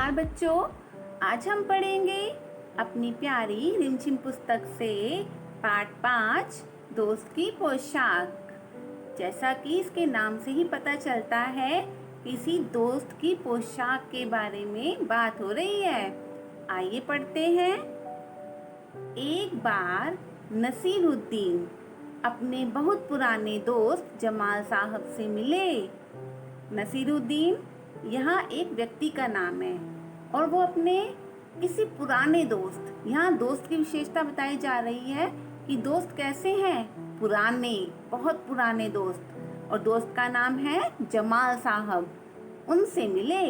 नमस्कार बच्चों। आज हम पढ़ेंगे अपनी प्यारी रिमझिम पुस्तक से पाठ 5 दोस्त की पोशाक। जैसा कि इसके नाम से ही पता चलता है, किसी दोस्त की पोशाक के बारे में बात हो रही है। आइए पढ़ते हैं। एक बार नसीरुद्दीन अपने बहुत पुराने दोस्त जमाल साहब से मिले। नसीरुद्दीन यहाँ एक व्यक्ति का नाम है और वो अपने किसी पुराने दोस्त, यहाँ दोस्त की विशेषता बताई जा रही है कि दोस्त कैसे हैं, पुराने, बहुत पुराने दोस्त। और दोस्त का नाम है जमाल साहब। उनसे मिले।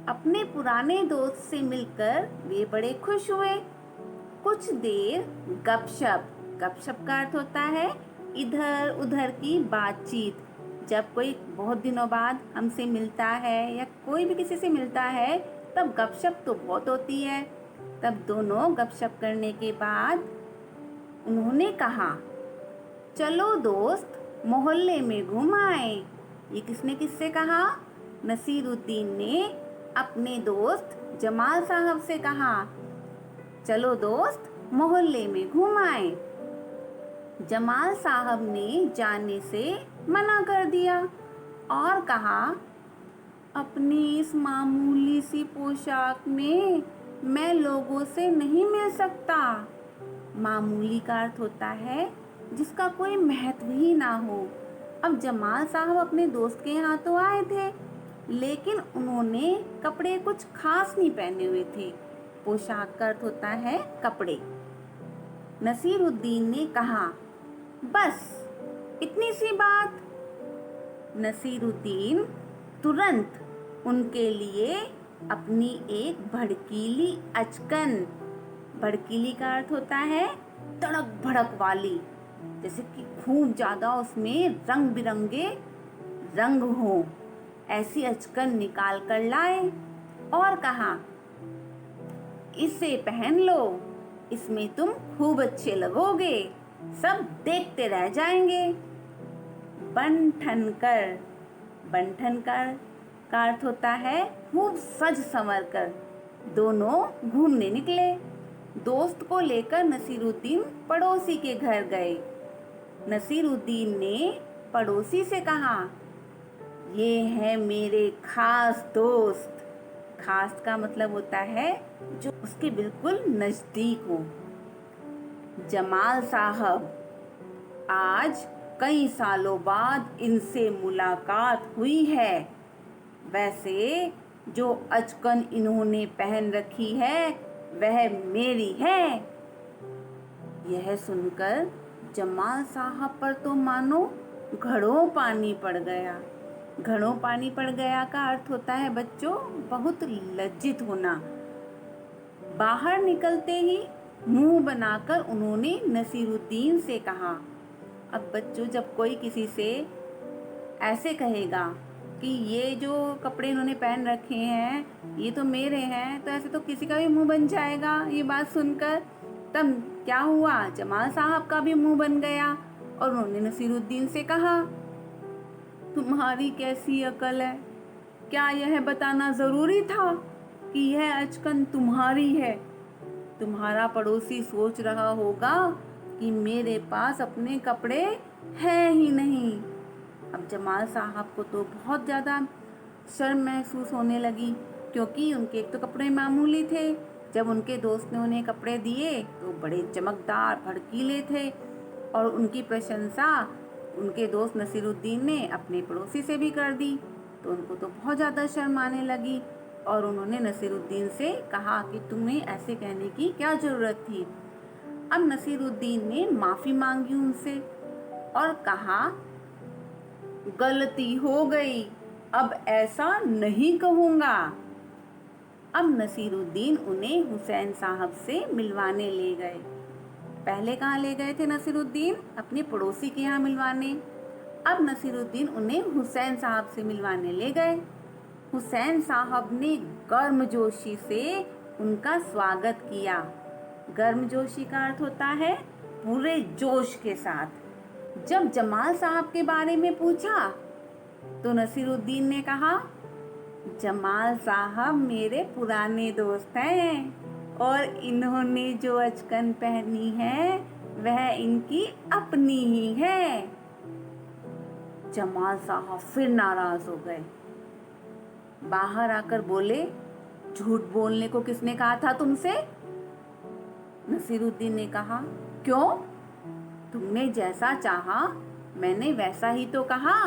अपने पुराने दोस्त से मिलकर वे बड़े खुश हुए। कुछ देर गपशप, गपशप का अर्थ होता है इधर उधर की बातचीत। जब कोई बहुत दिनों बाद हमसे मिलता है या कोई भी किसी से मिलता है तब गपशप तो बहुत होती है। तब दोनों गपशप करने के बाद उन्होंने कहा, चलो दोस्त मोहल्ले में घूम आए। ये किसने किससे कहा? नसीरुद्दीन ने अपने दोस्त जमाल साहब से कहा, चलो दोस्त मोहल्ले में घूम आए। जमाल साहब ने जाने से मना कर दिया और कहा, अपनी इस मामूली सी पोशाक में मैं लोगों से नहीं मिल सकता। मामूली का अर्थ होता है जिसका कोई महत्व ही ना हो। अब जमाल साहब अपने दोस्त के यहाँ तो आए थे, लेकिन उन्होंने कपड़े कुछ खास नहीं पहने हुए थे। पोशाक का अर्थ होता है कपड़े। नसीरुद्दीन ने कहा, बस इतनी सी बात। नसीरुद्दीन तुरंत उनके लिए अपनी एक भड़कीली अचकन, भड़कीली का अर्थ होता है तड़क भड़क वाली, जैसे कि खूब ज्यादा उसमें रंग बिरंगे रंग हो, ऐसी अचकन निकाल कर लाए और कहा, इसे पहन लो, इसमें तुम खूब अच्छे लगोगे, सब देखते रह जाएंगे। बन ठन कर का अर्थ होता है खूब सज संवर कर। दोनों घूमने निकले। दोस्त को लेकर नसीरुद्दीन पड़ोसी के घर गए। नसीरुद्दीन ने पड़ोसी से कहा, ये है मेरे खास दोस्त। खास का मतलब होता है जो उसके बिल्कुल नजदीक हो। जमाल साहब, आज कई सालों बाद इनसे मुलाकात हुई है। वैसे जो अचकन इन्होंने पहन रखी है वह मेरी है। यह सुनकर जमाल साहब पर तो मानो घड़ों पानी पड़ गया। घड़ों पानी पड़ गया का अर्थ होता है बच्चों बहुत लज्जित होना। बाहर निकलते ही मुंह बनाकर उन्होंने नसीरुद्दीन से कहा। अब बच्चों, जब कोई किसी से ऐसे कहेगा कि ये जो कपड़े इन्होंने पहन रखे हैं ये तो मेरे हैं, तो ऐसे तो किसी का भी मुंह बन जाएगा ये बात सुनकर। तब क्या हुआ, जमाल साहब का भी मुंह बन गया और उन्होंने नसीरुद्दीन से कहा, तुम्हारी कैसी अकल है, क्या यह बताना जरूरी था कि यह अचकन तुम्हारी है? तुम्हारा पड़ोसी सोच रहा होगा कि मेरे पास अपने कपड़े हैं ही नहीं। अब जमाल साहब को तो बहुत ज़्यादा शर्म महसूस होने लगी, क्योंकि उनके एक तो कपड़े मामूली थे। जब उनके दोस्त ने उन्हें कपड़े दिए तो बड़े चमकदार भड़कीले थे, और उनकी प्रशंसा उनके दोस्त नसीरुद्दीन ने अपने पड़ोसी से भी कर दी, तो उनको तो बहुत ज़्यादा शर्म आने लगी। और उन्होंने नसीरुद्दीन से कहा कि तुम्हें ऐसे कहने की क्या ज़रूरत थी। अब नसीरुद्दीन ने माफ़ी मांगी उनसे और कहा, गलती हो गई, अब ऐसा नहीं कहूँगा। अब नसीरुद्दीन उन्हें हुसैन साहब से मिलवाने ले गए। पहले कहाँ ले गए थे नसीरुद्दीन? अपने पड़ोसी के यहाँ मिलवाने। अब नसीरुद्दीन उन्हें हुसैन साहब से मिलवाने ले गए। हुसैन साहब ने गर्मजोशी से उनका स्वागत किया। गर्मजोशी का अर्थ होता है पूरे जोश के साथ। जब जमाल साहब के बारे में पूछा तो नसीरुद्दीन ने कहा, जमाल साहब मेरे पुराने दोस्त हैं और इन्होंने जो अचकन पहनी है वह इनकी अपनी ही है। जमाल साहब फिर नाराज हो गए। बाहर आकर बोले, झूठ बोलने को किसने कहा था तुमसे? नसीरुद्दीन ने कहा, क्यों? तुमने जैसा चाहा मैंने वैसा ही तो कहा।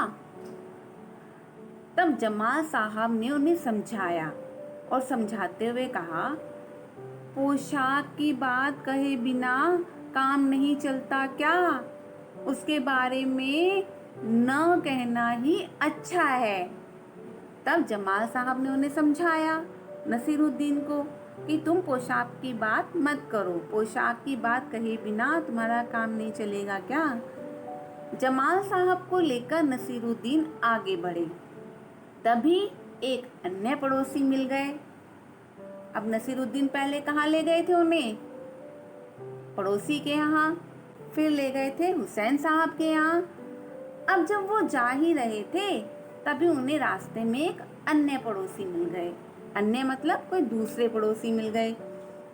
तब जमाल साहब ने उन्हें समझाया और समझाते हुए कहा, पोशाक की बात कहे बिना काम नहीं चलता क्या? उसके बारे में न कहना ही अच्छा है। तब जमाल साहब ने उन्हें समझाया नसीरुद्दीन को कि तुम पोशाक की बात मत करो, पोशाक की बात कहे बिना तुम्हारा काम नहीं चलेगा क्या? जमाल साहब को लेकर नसीरुद्दीन आगे बढ़े। तभी एक अन्य पड़ोसी मिल गए। अब नसीरुद्दीन पहले कहाँ ले गए थे उन्हें? पड़ोसी के यहाँ, फिर ले गए थे हुसैन साहब के यहाँ। अब जब वो जा ही रहे थे तभी उन्हें रास्ते में एक अन्य पड़ोसी मिल गए। अन्य मतलब कोई दूसरे पड़ोसी मिल गए।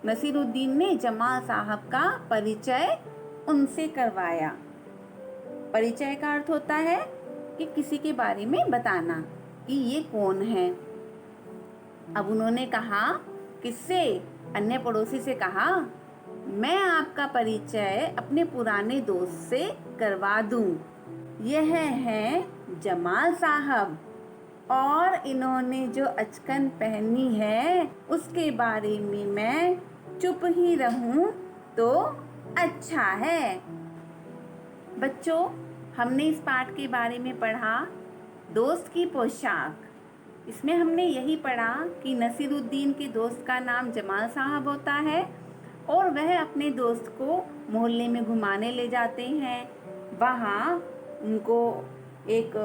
नसीरुद्दीन ने जमाल साहब का परिचय उनसे करवाया। परिचय का अर्थ होता है कि किसी के बारे में बताना कि ये कौन है। अब उन्होंने कहा, किससे? अन्य पड़ोसी से कहा, मैं आपका परिचय अपने पुराने दोस्त से करवा दूं। यह हैं जमाल साहब और इन्होंने जो अचकन पहनी है उसके बारे में मैं चुप ही रहूं तो अच्छा है। बच्चों, हमने इस पाठ के बारे में पढ़ा दोस्त की पोशाक। इसमें हमने यही पढ़ा कि नसीरुद्दीन के दोस्त का नाम जमाल साहब होता है और वह अपने दोस्त को मोहल्ले में घुमाने ले जाते हैं। वहाँ उनको एक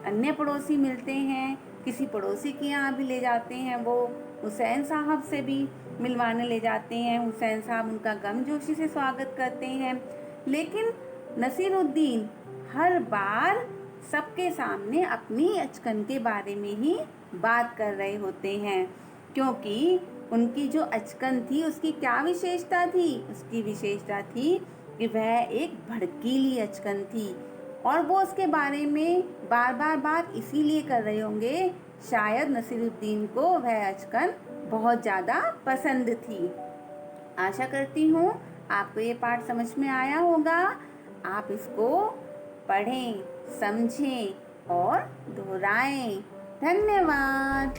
अन्य पड़ोसी मिलते हैं, किसी पड़ोसी के यहाँ भी ले जाते हैं। वो हुसैन साहब से भी मिलवाने ले जाते हैं। हुसैन साहब उनका गर्मजोशी से स्वागत करते हैं। लेकिन नसीरुद्दीन हर बार सबके सामने अपनी अचकन के बारे में ही बात कर रहे होते हैं, क्योंकि उनकी जो अचकन थी उसकी क्या विशेषता थी? उसकी विशेषता थी कि वह एक भड़कीली अचकन थी और वो उसके बारे में बार बार बात इसीलिए कर रहे होंगे, शायद नसीरुद्दीन को वह अचकन बहुत ज़्यादा पसंद थी। आशा करती हूँ आपको ये पाठ समझ में आया होगा। आप इसको पढ़ें, समझें और दोहराएं। धन्यवाद।